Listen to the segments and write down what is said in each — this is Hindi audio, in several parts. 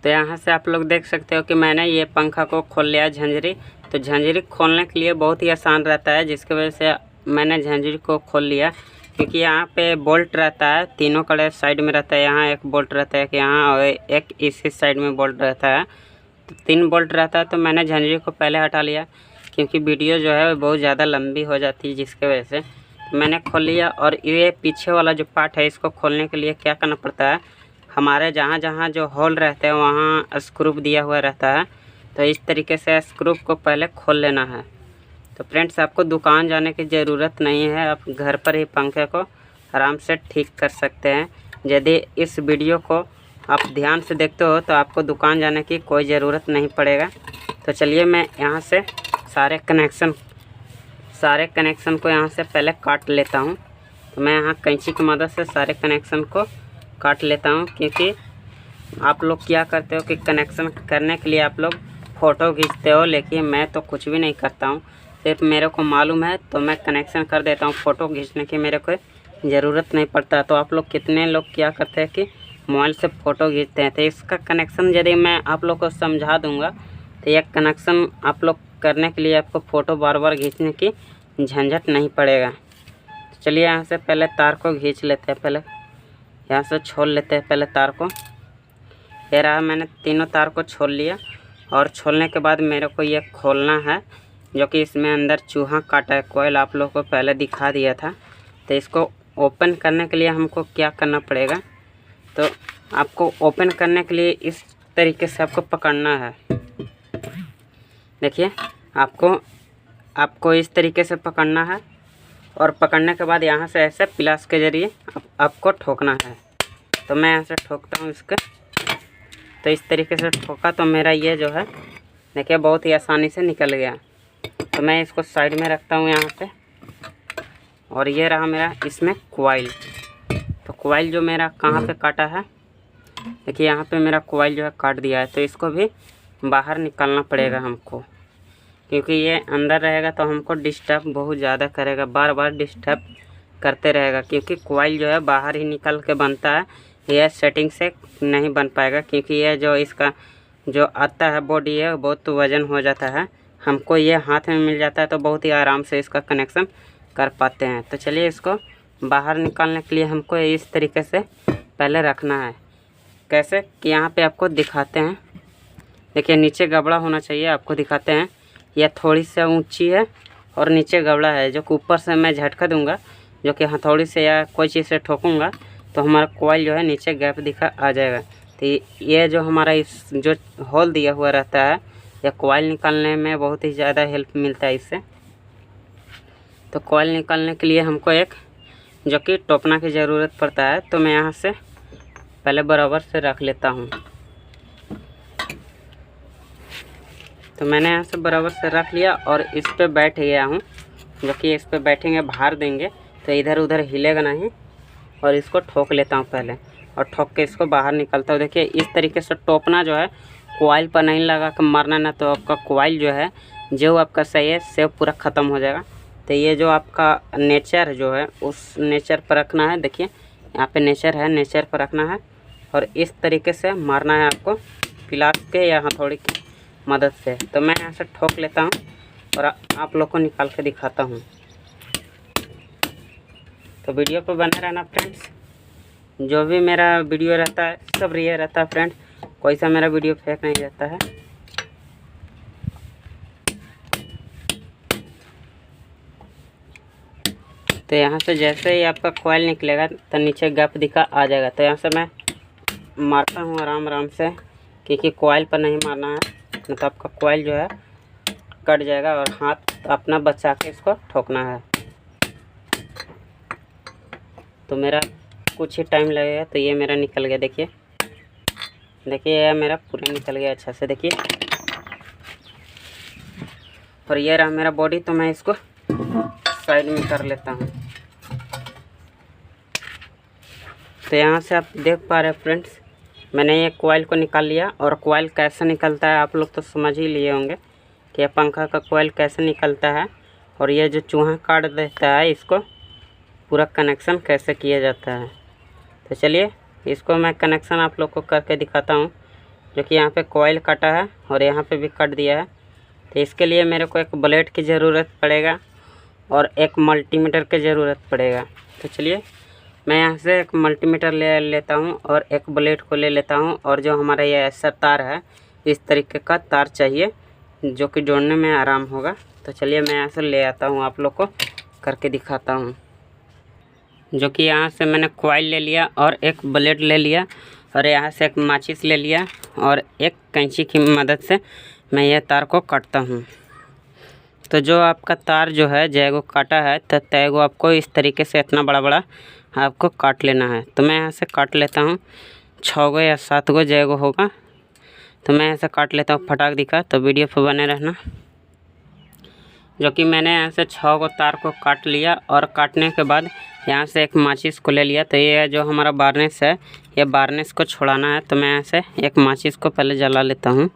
तो यहाँ से आप लोग देख सकते हो कि मैंने ये पंखा को खोल लिया झंझरी। तो झंझरी खोलने के लिए बहुत ही आसान रहता है, जिसकी वजह से मैंने झंझरी को खोल लिया। क्योंकि यहाँ पे बोल्ट रहता है, तीनों कड़े साइड में रहता है। यहाँ एक बोल्ट रहता है कि यहाँ, और एक इसी साइड में बोल्ट रहता है। तो 3 बोल्ट रहता है। तो मैंने झंझरी को पहले हटा लिया, क्योंकि वीडियो जो है बहुत ज़्यादा लंबी हो जाती है, जिसके वजह से मैंने खोल लिया। और ये पीछे वाला जो पार्ट है, इसको खोलने के लिए क्या करना पड़ता है, हमारे जहाँ जहाँ जो होल रहते हैं वहाँ स्क्रू दिया हुआ रहता है। तो इस तरीके से स्क्रू को पहले खोल लेना है। तो फ्रेंड्स, आपको दुकान जाने की ज़रूरत नहीं है, आप घर पर ही पंखे को आराम से ठीक कर सकते हैं। यदि इस वीडियो को आप ध्यान से देखते हो तो आपको दुकान जाने की कोई ज़रूरत नहीं पड़ेगा। तो चलिए मैं यहाँ से सारे कनेक्शन को यहाँ से पहले काट लेता हूँ। तो मैं यहाँ कैंची की मदद से सारे कनेक्शन को काट लेता हूँ। क्योंकि आप लोग क्या करते हो कि कनेक्शन करने के लिए आप लोग फ़ोटो खींचते हो, लेकिन मैं तो कुछ भी नहीं करता हूँ। सिर्फ मेरे को मालूम है तो मैं कनेक्शन कर देता हूँ, फ़ोटो खींचने की मेरे को ज़रूरत नहीं पड़ता। तो आप लोग कितने लोग क्या करते हैं कि मोबाइल से फ़ोटो खींचते हैं। तो इसका कनेक्शन यदि मैं आप लोग को समझा दूँगा तो यह कनेक्शन आप लोग करने के लिए आपको फ़ोटो बार बार खींचने की झंझट नहीं पड़ेगा। चलिए यहाँ से पहले तार को खींच लेते हैं, पहले यहाँ से छोड़ लेते हैं पहले तार को। ये रहा, मैंने तीनों तार को छोड़ लिया। और छोड़ने के बाद मेरे को ये खोलना है, जो कि इसमें अंदर चूहा काटा है कोयल, आप लोगों को पहले दिखा दिया था। तो इसको ओपन करने के लिए हमको क्या करना पड़ेगा, तो आपको ओपन करने के लिए इस तरीके से आपको पकड़ना है। देखिए, आपको इस तरीके से पकड़ना है। और पकड़ने के बाद यहाँ से ऐसे प्लास के ज़रिए आपको ठोकना है। तो मैं यहाँ से ठोकता हूँ इसके। तो इस तरीके से ठोका तो मेरा ये जो है, देखिए, बहुत ही आसानी से निकल गया। तो मैं इसको साइड में रखता हूँ यहाँ पे। और ये रहा मेरा इसमें कॉइल। तो कॉइल जो मेरा कहाँ पे काटा है, देखिए यहाँ पे मेरा कॉइल जो है काट दिया है। तो इसको भी बाहर निकालना पड़ेगा हमको, क्योंकि ये अंदर रहेगा तो हमको डिस्टर्ब बहुत ज़्यादा करेगा, बार बार डिस्टर्ब करते रहेगा। क्योंकि कॉइल जो है बाहर ही निकल के बनता है, यह सेटिंग से नहीं बन पाएगा। क्योंकि यह जो इसका जो आता है बॉडी है बहुत वज़न हो जाता है। हमको ये हाथ में मिल जाता है तो बहुत ही आराम से इसका कनेक्शन कर पाते हैं। तो चलिए, इसको बाहर निकालने के लिए हमको इस तरीके से पहले रखना है। कैसे कि यहाँ पे आपको दिखाते हैं। देखिए, नीचे गबड़ा होना चाहिए, आपको दिखाते हैं। यह थोड़ी सी ऊंची है और नीचे गबड़ा है, जो कि ऊपर से मैं झटका दूंगा, जो कि हथौड़ी से या कोई चीज़ से ठोकूंगा तो हमारा कॉइल जो है नीचे गैप दिखा आ जाएगा। तो ये जो हमारा इस जो होल दिया हुआ रहता है, यह कॉइल निकालने में बहुत ही ज़्यादा हेल्प मिलता है इससे। तो कॉइल निकालने के लिए हमको एक जो कि टोपना की ज़रूरत पड़ता है। तो मैं यहाँ से पहले बराबर से रख लेता हूँ। तो मैंने यहाँ से बराबर से रख लिया और इस पे बैठ गया हूँ, जो कि इस पे बैठेंगे, भार देंगे तो इधर उधर हिलेगा नहीं। और इसको ठोक लेता हूँ पहले, और ठोक के इसको बाहर निकलता हूँ। देखिए, इस तरीके से टोपना जो है कॉइल पर नहीं लगा कर मारना, ना तो आपका कॉइल जो है जो आपका सही है सेव पूरा ख़त्म हो जाएगा। तो ये जो आपका नेचर जो है उस नेचर पर रखना है। देखिए, यहाँ पे नेचर है, नेचर पर रखना है और इस तरीके से मारना है आपको प्लास के या हथौड़ी की मदद से। तो मैं यहाँ से ठोक लेता हूँ और आप लोग को निकाल के दिखाता हूँ। तो वीडियो पर बने रहना फ्रेंड्स। जो भी मेरा वीडियो रहता है सब रियल रहता है फ्रेंड्स, कोई सा मेरा वीडियो फेक नहीं रहता है। तो यहाँ से जैसे ही आपका कॉइल निकलेगा तो नीचे गैप दिखा आ जाएगा। तो यहाँ से मैं मारता हूँ आराम आराम से, क्योंकि कॉइल पर नहीं मारना है, नहीं तो आपका कॉइल जो है कट जाएगा और हाथ अपना बचा के इसको ठोकना है। तो मेरा कुछ ही टाइम लगेगा। तो ये मेरा निकल गया, देखिए ये मेरा पूरा निकल गया अच्छा से, देखिए। और ये रहा मेरा बॉडी। तो मैं इसको साइड में कर लेता हूँ। तो यहाँ से आप देख पा रहे हैं फ्रेंड्स, मैंने ये कॉइल को निकाल लिया। और कॉइल कैसे निकलता है आप लोग तो समझ ही लिए होंगे कि पंखा का कॉइल कैसे निकलता है, और ये जो चूहा काट देता है इसको पूरा कनेक्शन कैसे किया जाता है। तो चलिए, इसको मैं कनेक्शन आप लोग को करके दिखाता हूँ। जो कि यहाँ पे कॉइल कटा है और यहाँ पे भी कट दिया है। तो इसके लिए मेरे को एक ब्लेड की ज़रूरत पड़ेगा और एक मल्टीमीटर की ज़रूरत पड़ेगा। तो चलिए मैं यहाँ से एक मल्टीमीटर ले लेता हूँ और एक ब्लेड को ले लेता हूँ। और जो हमारा ये ऐसा तार है, इस तरीके का तार चाहिए जो कि जोड़ने में आराम होगा। तो चलिए मैं यहाँ से ले आता हूँ, आप लोग को करके दिखाता हूँ। जो कि यहाँ से मैंने कॉइल ले लिया और एक ब्लेड ले लिया और यहाँ से एक माचिस ले लिया और एक कैंची की मदद से मैं यह तार को काटता हूँ। तो जो आपका तार जो है जैगो काटा है तो तैगो आपको इस तरीके से इतना बड़ा बड़ा आपको काट लेना है। तो मैं यहाँ से काट लेता हूँ, 6 गो या 7 गो जैगो होगा। तो मैं ऐसे काट लेता हूँ फटाक दिखा। तो वीडियो पर बने रहना। जो कि मैंने यहाँ से 6 गो तार को काट लिया और काटने के बाद यहाँ से एक माचिस को ले लिया। तो ये जो हमारा बार्नेस है, ये बार्नेस को छुड़ाना है। तो मैं यहाँ से एक माचिस को पहले जला लेता हूँ।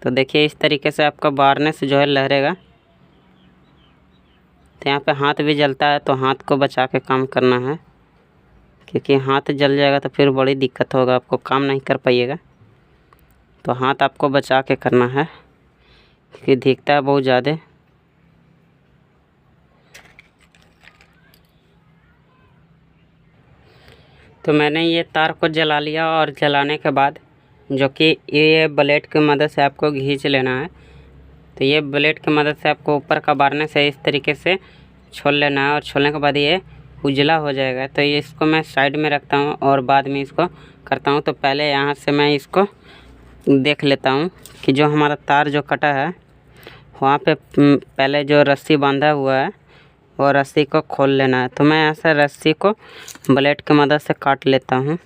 तो देखिए इस तरीके से आपका बार्नेस जो है लहरेगा। तो यहाँ पे हाथ भी जलता है, तो हाथ को बचा के काम करना है, क्योंकि हाथ जल जाएगा तो फिर बड़ी दिक्कत होगा, आपको काम नहीं कर पाइएगा। तो हाथ आपको बचा के करना है क्योंकि दिखता है बहुत ज़्यादा। तो मैंने ये तार को जला लिया और जलाने के बाद जो कि ये ब्लेड की मदद से आपको खींच लेना है। तो ये ब्लेड की मदद से आपको ऊपर का बारने से इस तरीके से छोल लेना है और छोलने के बाद ये उजला हो जाएगा। तो ये इसको मैं साइड में रखता हूँ और बाद में इसको करता हूँ। तो पहले यहाँ से मैं इसको देख लेता हूँ कि जो हमारा तार जो कटा है वहाँ पे पहले जो रस्सी बांधा हुआ है वो रस्सी को खोल लेना है। तो मैं ऐसा रस्सी को ब्लेड की मदद से काट लेता हूँ।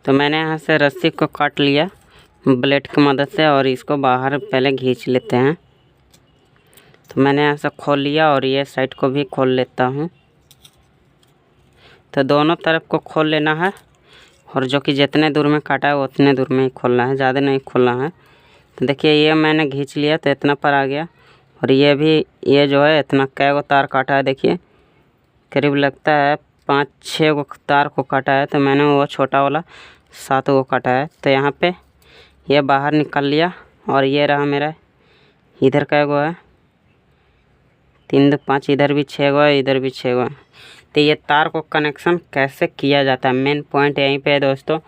तो मैंने यहाँ से रस्सी को काट लिया ब्लेड की मदद से और इसको बाहर पहले खींच लेते हैं। तो मैंने यहाँ से खोल लिया और ये साइड को भी खोल लेता हूँ। तो दोनों तरफ को खोल लेना है और जो कि जितने दूर में काटा है उतने दूर में ही खोलना है, ज़्यादा नहीं खोलना है। तो देखिए ये मैंने खींच लिया तो इतना पर आ गया। और ये भी ये जो है इतना कै गो तार काटा है, देखिए करीब लगता है 5-6 गो तार को काटा है। तो मैंने वो छोटा वाला 7 गो काटा है। तो यहाँ पे ये बाहर निकाल लिया और ये रहा मेरा, इधर कै गो है 3 2 5, इधर भी 6 गो है, इधर भी 6 गो है। तो ये तार को कनेक्शन कैसे किया जाता है, मेन पॉइंट यहीं पे है दोस्तों।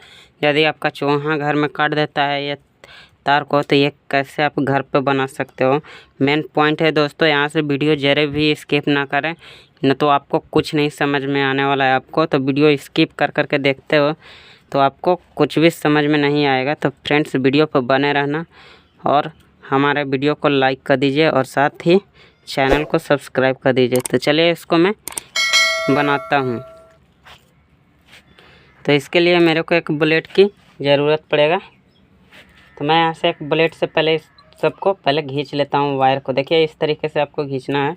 यदि आपका चूहा घर में काट देता है ये तार को, तो ये कैसे आप घर पे बना सकते हो, मेन पॉइंट है दोस्तों। यहाँ से वीडियो जरा भी स्किप ना करें, न तो आपको कुछ नहीं समझ में आने वाला है आपको। तो वीडियो स्किप कर करके देखते हो तो आपको कुछ भी समझ में नहीं आएगा। तो फ्रेंड्स वीडियो पर बने रहना और हमारे वीडियो को लाइक कर दीजिए और साथ ही चैनल को सब्सक्राइब कर दीजिए। तो चलिए इसको मैं बनाता हूँ। तो इसके लिए मेरे को एक ब्लेड की ज़रूरत पड़ेगा। तो मैं यहाँ से एक ब्लेड से पहले सबको पहले खींच लेता हूँ वायर को। देखिए इस तरीके से आपको खींचना है,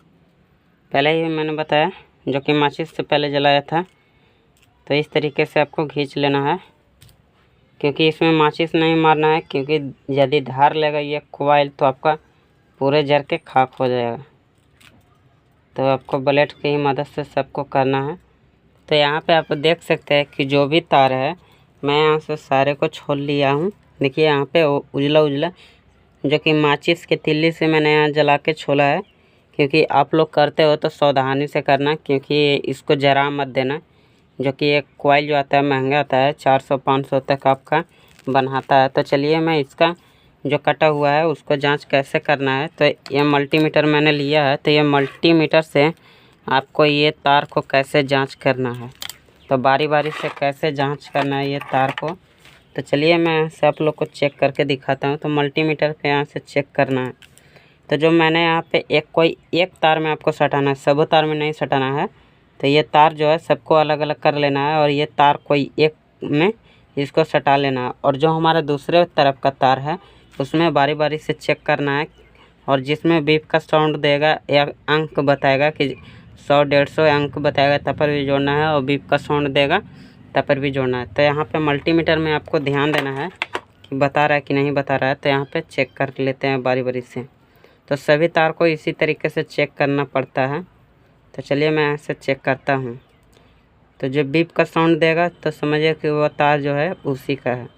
पहले ही मैंने बताया जो कि माचिस से पहले जलाया था। तो इस तरीके से आपको खींच लेना है, क्योंकि इसमें माचिस नहीं मारना है, क्योंकि यदि धार लेगा ये कॉइल तो आपका पूरे जर के खाक हो जाएगा। तो आपको ब्लेड की ही मदद से सबको करना है। तो यहाँ पे आप देख सकते हैं कि जो भी तार है मैं यहाँ से सारे को छोल लिया हूँ। देखिए यहाँ पे उजला उजला जो कि माचिस के तिल्ली से मैंने यहाँ जला के छोला है। क्योंकि आप लोग करते हो तो सावधानी से करना, क्योंकि इसको जरा मत देना। जो कि एक कॉइल जो आता है महंगा आता है, 400-500 तक आपका बनाता है। तो चलिए मैं इसका जो कटा हुआ है उसको जांच कैसे करना है। तो ये मल्टीमीटर मैंने लिया है। तो ये मल्टीमीटर से आपको ये तार को कैसे जांच करना है, तो बारी बारी से कैसे जांच करना है ये तार को। तो चलिए मैं से आप लोग को चेक करके दिखाता हूँ। तो मल्टीमीटर पे यहाँ से चेक करना है। तो जो मैंने यहाँ पे एक तार में आपको सटाना है, सब तार में नहीं सटाना है। तो ये तार जो है सबको अलग अलग कर लेना है और ये तार कोई एक में इसको सटा लेना है। और जो हमारा दूसरे तरफ का तार है उसमें बारी बारी से चेक करना है। और जिसमें बीप का साउंड देगा या अंक बताएगा कि 100-150 अंक बताएगा तब पर भी जोड़ना है, और बीप का साउंड देगा तब पर भी जोड़ना है। तो यहाँ पे मल्टीमीटर में आपको ध्यान देना है कि बता रहा है कि नहीं बता रहा है। तो यहाँ पे चेक कर लेते हैं बारी बारी से। तो सभी तार को इसी तरीके से चेक करना पड़ता है। तो चलिए मैं यहाँ से चेक करता हूँ। तो जो बीप का साउंड देगा तो समझिए कि वो तार जो है उसी का है।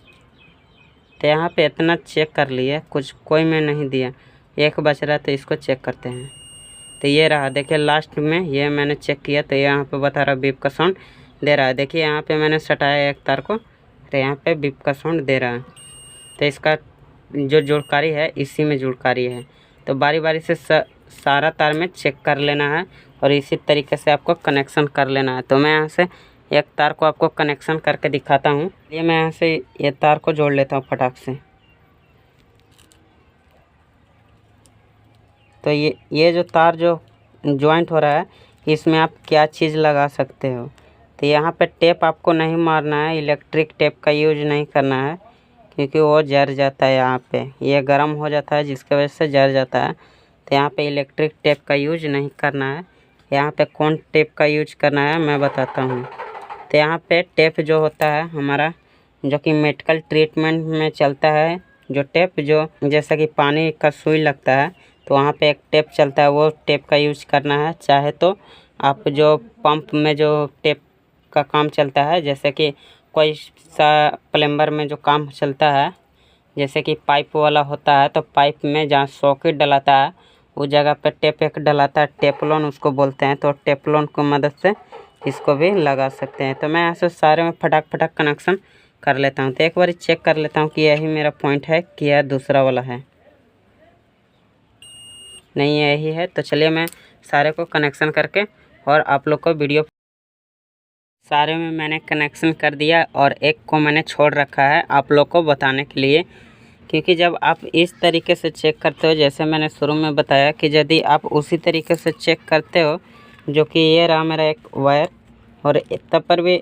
तो यहाँ पे इतना चेक कर लिए, कुछ कोई में नहीं दिया, एक बच रहा, तो इसको चेक करते हैं। तो ये रहा, देखिए लास्ट में ये मैंने चेक किया तो यहाँ पे बता रहा बीप का साउंड दे रहा है। देखिए यहाँ पे मैंने सटाया एक तार को, तो यहाँ पे बीप का साउंड दे रहा है। तो इसका जो जुड़कारी है इसी में जुड़कारी है। तो बारी बारी से सारा तार में चेक कर लेना है और इसी तरीके से आपको कनेक्शन कर लेना है। तो मैं यहाँ से एक तार को आपको कनेक्शन करके दिखाता हूँ। ये मैं यहाँ से ये तार को जोड़ लेता हूँ फटाक से। तो ये जो तार जो जॉइंट हो रहा है इसमें आप क्या चीज़ लगा सकते हो। तो यहाँ पे टेप आपको नहीं मारना है, इलेक्ट्रिक टेप का यूज नहीं करना है क्योंकि वो जर जाता है। यहाँ पे ये गर्म हो जाता है जिसकी वजह से जर जाता है। तो यहाँ पे इलेक्ट्रिक टेप का यूज नहीं करना है। यहाँ पे कौन टेप का यूज करना है मैं बताता हूँ। तो यहाँ पे टेप जो होता है हमारा, जो कि मेडिकल ट्रीटमेंट में चलता है, जो टेप जो जैसा कि पानी का सुई लगता है तो वहाँ पे एक टेप चलता है, वो टेप का यूज करना है। चाहे तो आप जो पंप में जो टेप का काम चलता है, जैसे कि कोई सा प्लम्बर में जो काम चलता है, जैसे कि पाइप वाला होता है, तो पाइप में जहाँ सॉकेट डलाता है उस जगह पे टेप एक डलाता है, टेपलोन उसको बोलते हैं। तो टेपलोन की मदद से इसको भी लगा सकते हैं। तो मैं ऐसे सारे में फटाक फटाक कनेक्शन कर लेता हूँ। तो एक बार चेक कर लेता हूँ कि यही मेरा पॉइंट है कि यह दूसरा वाला है, नहीं यही है। तो चलिए मैं सारे को कनेक्शन करके और आप लोग को वीडियो सारे में मैंने कनेक्शन कर दिया और एक को मैंने छोड़ रखा है आप लोग को बताने के लिए। क्योंकि जब आप इस तरीके से चेक करते हो, जैसे मैंने शुरू में बताया कि यदि आप उसी तरीके से चेक करते हो, जो कि ये रहा मेरा एक वायर और तब पर भी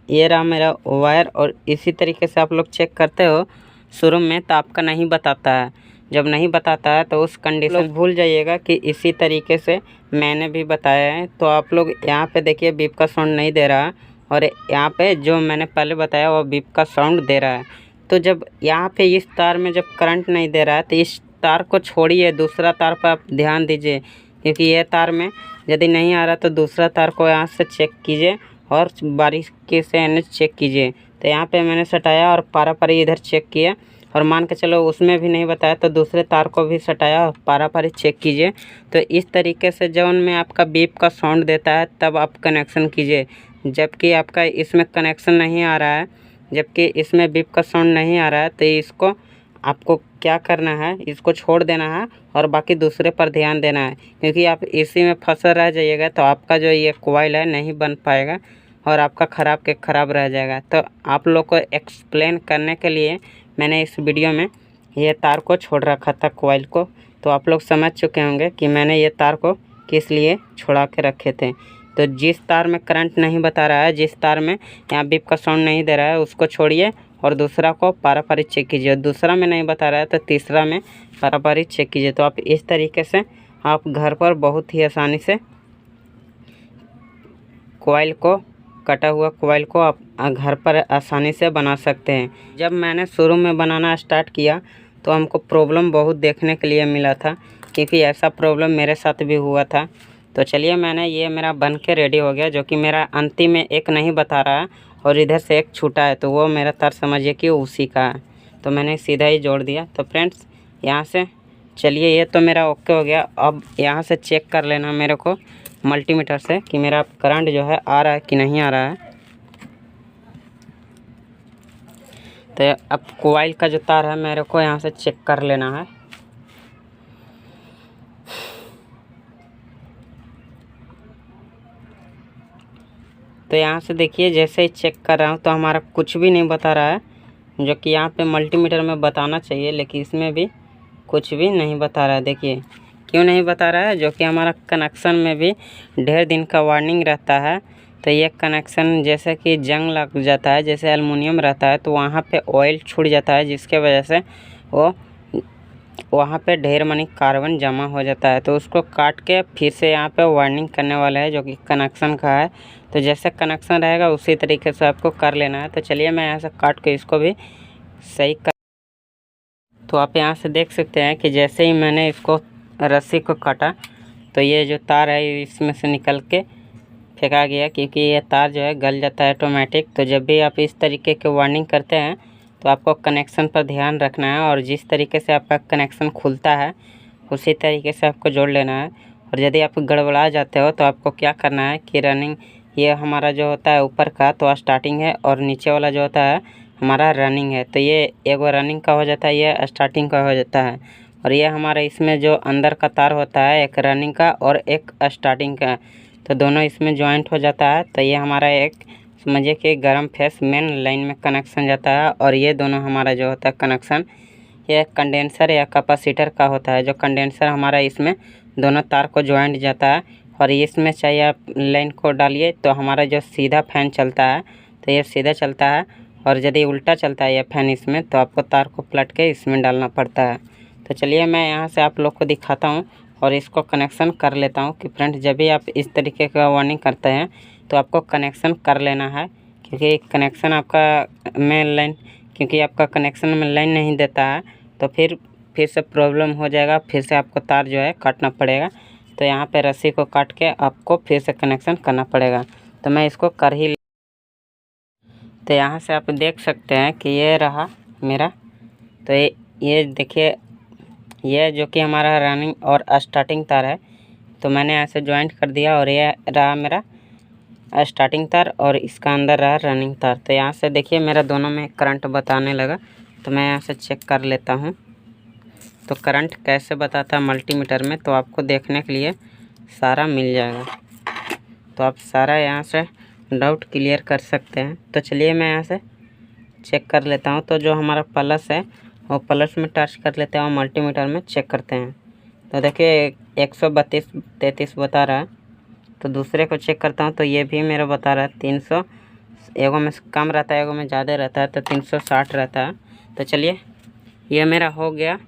ये रहा मेरा वायर, और इसी तरीके से आप लोग चेक करते हो शुरू में, तो आपका नहीं बताता है। जब नहीं बताता है तो उस कंडीशन भूल जाइएगा कि इसी तरीके से मैंने भी बताया है। तो आप लोग यहाँ पे देखिए बीप का साउंड नहीं दे रहा और यहाँ पे जो मैंने पहले बताया वो बीप का साउंड दे रहा है। तो जब यहाँ पे इस तार में जब करंट नहीं दे रहा है तो इस तार को छोड़िए, दूसरा तार पर आप ध्यान दीजिए। क्योंकि ये तार में यदि नहीं आ रहा तो दूसरा तार को यहाँ से चेक कीजिए और बारीकी से यानी चेक कीजिए। तो यहाँ पे मैंने सटाया और पारा पारी इधर चेक किया और मान के चलो उसमें भी नहीं बताया तो दूसरे तार को भी सटाया और पारा पारी चेक कीजिए। तो इस तरीके से जब उनमें आपका बीप का साउंड देता है तब आप कनेक्शन कीजिए। जबकि आपका इसमें कनेक्शन नहीं आ रहा है, जबकि इसमें बीप का साउंड नहीं आ रहा है, तो इसको आपको क्या करना है, इसको छोड़ देना है और बाकी दूसरे पर ध्यान देना है। क्योंकि आप इसी में फंसा रह जाइएगा तो आपका जो ये कॉइल है नहीं बन पाएगा और आपका ख़राब के ख़राब रह जाएगा। तो आप लोग को एक्सप्लेन करने के लिए मैंने इस वीडियो में ये तार को छोड़ रखा था कॉइल को। तो आप लोग समझ चुके होंगे कि मैंने ये तार को किस लिए छोड़ा के रखे थे। तो जिस तार में करंट नहीं बता रहा है, जिस तार में यहाँ बीप का साउंड नहीं दे रहा है, उसको छोड़िए और दूसरा को पारापारी चेक कीजिए। दूसरा में नहीं बता रहा है तो तीसरा में पारापारी चेक कीजिए। तो आप इस तरीके से आप घर पर बहुत ही आसानी से कॉइल को, कटा हुआ कॉइल को आप घर पर आसानी से बना सकते हैं। जब मैंने शुरू में बनाना स्टार्ट किया तो हमको प्रॉब्लम बहुत देखने के लिए मिला था, क्योंकि ऐसा प्रॉब्लम मेरे साथ भी हुआ था। तो चलिए मैंने ये मेरा बन के रेडी हो गया, जो कि मेरा अंतिम में एक नहीं बता रहा है और इधर से एक छूटा है, तो वो मेरा तार समझिए कि उसी का है। तो मैंने सीधा ही जोड़ दिया। तो फ्रेंड्स यहाँ से चलिए ये तो मेरा ओके हो गया। अब यहाँ से चेक कर लेना मेरे को मल्टीमीटर से कि मेरा करंट जो है आ रहा है कि नहीं आ रहा है। तो अब कॉइल का जो तार है मेरे को यहाँ से चेक कर लेना है। तो यहाँ से देखिए जैसे ही चेक कर रहा हूँ तो हमारा कुछ भी नहीं बता रहा है, जो कि यहाँ पे मल्टीमीटर में बताना चाहिए, लेकिन इसमें भी कुछ भी नहीं बता रहा है। देखिए क्यों नहीं बता रहा है, जो कि हमारा कनेक्शन में भी ढेर दिन का वार्निंग रहता है। तो ये कनेक्शन जैसे कि जंग लग जाता है, जैसे एल्युमिनियम रहता है तो वहाँ पे ऑयल छूट जाता है, जिसके वजह से वो वहाँ पे ढेर मनी कार्बन जमा हो जाता है। तो उसको काट के फिर से यहाँ पे वार्निंग करने वाला है, जो कि कनेक्शन का है। तो जैसे कनेक्शन रहेगा उसी तरीके से आपको कर लेना है। तो चलिए मैं यहाँ से काट के इसको भी सही कर। तो आप यहाँ से देख सकते हैं कि जैसे ही मैंने इसको रस्सी को काटा तो ये जो तार है इसमें से निकल के फेंका गया, क्योंकि ये तार जो है गल जाता है ऑटोमेटिक। तो जब भी आप इस तरीके के वार्निंग करते हैं तो आपको कनेक्शन पर ध्यान रखना है, और जिस तरीके से आपका कनेक्शन खुलता है उसी तरीके से आपको जोड़ लेना है। और यदि आप गड़बड़ा जाते हो तो आपको क्या करना है कि रनिंग, ये हमारा जो होता है ऊपर का तो स्टार्टिंग है, और नीचे वाला जो होता है हमारा रनिंग है। तो ये एक वो रनिंग का हो जाता है, ये स्टार्टिंग का हो जाता है। और ये हमारा इसमें जो अंदर का तार होता है एक रनिंग का और एक स्टार्टिंग का, तो दोनों इसमें जॉइंट हो जाता है। तो ये हमारा एक समझिए कि गर्म फेस मेन लाइन में कनेक्शन जाता है। और ये दोनों हमारा जो होता है कनेक्शन, ये कंडेंसर या कैपेसिटर का होता है। जो कंडेंसर हमारा इसमें दोनों तार को जॉइंट जाता है, और इसमें चाहिए आप लाइन को डालिए तो हमारा जो सीधा फैन चलता है तो ये सीधा चलता है, और यदि उल्टा चलता है ये फैन इसमें तो आपको तार को पलट के इसमें डालना पड़ता है। तो चलिए मैं यहाँ से आप लोग को दिखाता हूँ और इसको कनेक्शन कर लेता हूँ कि फ्रेंड जब भी आप इस तरीके का वार्निंग करते हैं तो आपको कनेक्शन कर लेना है, क्योंकि कनेक्शन आपका मेन लाइन, क्योंकि आपका कनेक्शन में लाइन नहीं देता है तो फिर से प्रॉब्लम हो जाएगा, फिर से आपको तार जो है काटना पड़ेगा। तो यहाँ पे रस्सी को काट के आपको फिर से कनेक्शन करना पड़ेगा। तो मैं इसको कर ही, तो यहाँ से आप देख सकते हैं कि ये रहा मेरा। तो ये देखिए, ये जो कि हमारा रनिंग और स्टार्टिंग तार है तो मैंने ऐसे ज्वाइंट कर दिया, और ये रहा मेरा स्टार्टिंग तार और इसका अंदर रहा रनिंग तार। तो यहाँ से देखिए मेरा दोनों में करंट बताने लगा। तो मैं यहाँ से चेक कर लेता हूँ तो करंट कैसे बताता है मल्टीमीटर में, तो आपको देखने के लिए सारा मिल जाएगा, तो आप सारा यहाँ से डाउट क्लियर कर सकते हैं। तो चलिए मैं यहाँ से चेक कर लेता हूँ। तो जो हमारा प्लस है वो प्लस में टच कर लेते हैं और मल्टीमीटर में चेक करते हैं। तो देखिए 132-33 बता रहा है। तो दूसरे को चेक करता हूँ तो ये भी मेरा बता रहा है 300, एगो में कम रहता है एगो में ज़्यादा रहता है, तो 360 रहता है। तो चलिए ये मेरा हो गया।